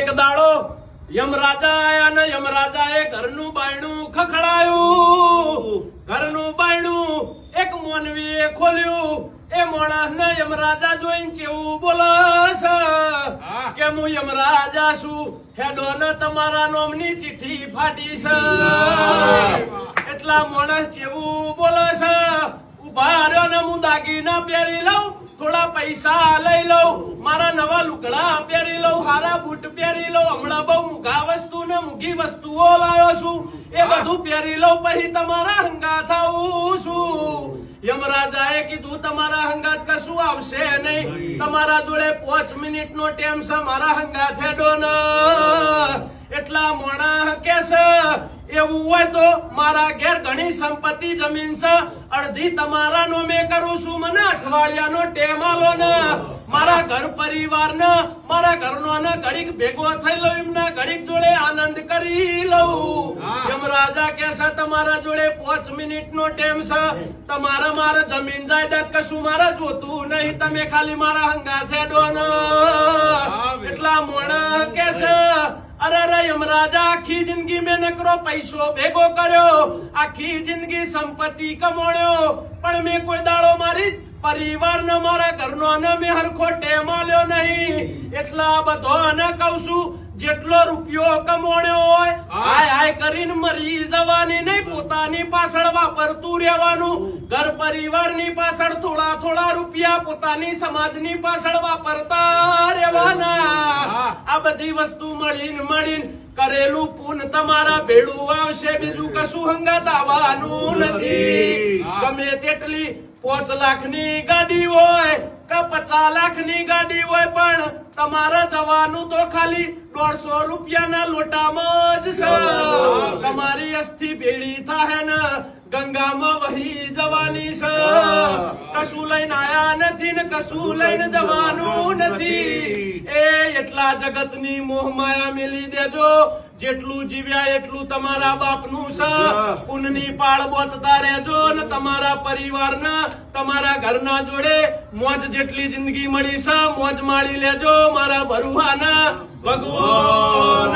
એક દાડો યમરાજા આયા ને યમરાજાએ ઘરનું બાયણું ખખડાયું. ઘરનું બાયણું એક મોનવીએ ખોલ્યું. એ માણસને યમરાજા જોઈને કેવું બોલે છે કે હું યમરાજા છું, હેડો ને તમારા નામની ચિઠ્ઠી ફાટી છે. એટલા માણસ કેવું બોલે છે, ઉભા રહ્યો ને હું દાગીના પહેરી લઉં, થોડા પૈસા લઈ લઉં, મારા નવા લુગડા પહેરી લઉં, હારા બૂટ પહેરી લઉં, હમણાં બહુ મૂઘા વસ્તુ ને મૂઘી વસ્તુઓ લાવ્યો છું, એ બધું પહેરી લઉં, પછી તમારા હંગાથ આવું છું. યમરાજાએ કીધું તમારા હંગાત કશું આવશે નહીં, તમારા જોડે 5 મિનિટનો ટાઈમ છે, મારા હંગાથ હેડો ને. એટલા મોણા કે છે એવું હોય તો મારા ઘેર ઘણી સંપત્તિ જમીન છે, અડધી તમારા નોમે કરું છું, મને અઠવાડિયાનો ટેમ આલો ને. મારા ઘર પરિવાર ને મારા ઘરનો ને ઘડીક ભેગો થઈ લઉં, એમના ઘડીક જોડે આનંદ કરી લઉં. યમરાજા કે છે તમારા જોડે 5 મિનિટનો ટેમ છે, તમારે મારે જમીન જાયદાદ કશું મારે જોતું નહીં, તમે ખાલી મારા હંગાથ હેડો ને. એટલા મોણા કે છે અરે યમરાજા આખી જિંદગી મેં નકરો પૈસો ભેગો કર્યો, આખી જિંદગી સંપત્તિ કમાણ્યો, પણ મેં કોઈ દાડો મારી પરિવાર ને મારા ઘરનો ને મેં હરખો ટેમ આલ્યો નહીં. એટલા બધો ને કહું છું, જેટલો રૂપિયો કમાણ્યો હોય હાય હાય કરીને મરી જવાની નહીં, પોતાની પાછળ વાપરતું રહેવાનું. ઘર પરિવારની પાછળ થોડા થોડા રૂપિયા પોતાની સમાજની પાછળ વાપરતા રહેવાના. આ બધી વસ્તુ મળીને કરેલું પુન તમારા ભેળું આવશે, બીજું કશું હંગાત આવવાનું નથી. ગમે તેટલી 5 લાખની ગાડી હોય કે 50 લાખની ગાડી હોય, પણ તમારે જવાનું તો ખાલી 150 રૂપિયાના લોટામાં જ છે. તમારી અસ્થિ ભેળી થાય ને ગંગામાં વહી જવાની છે. કશું લઈને આયા નથી ને કશું લઈને જવાનું નથી. એ એટલા જગતની મોહ માયા મેલી દેજો, જેટલું જીવ્યા એટલું તમારા બાપનું છે. પુનની પાળ બોતતા રહેજો ને તમારા પરિવારના તમારા ઘરના જોડે મોજ જેટલી જિંદગી મળી છે મોજ માણી લેજો. મારા બરુહાના ભગવાન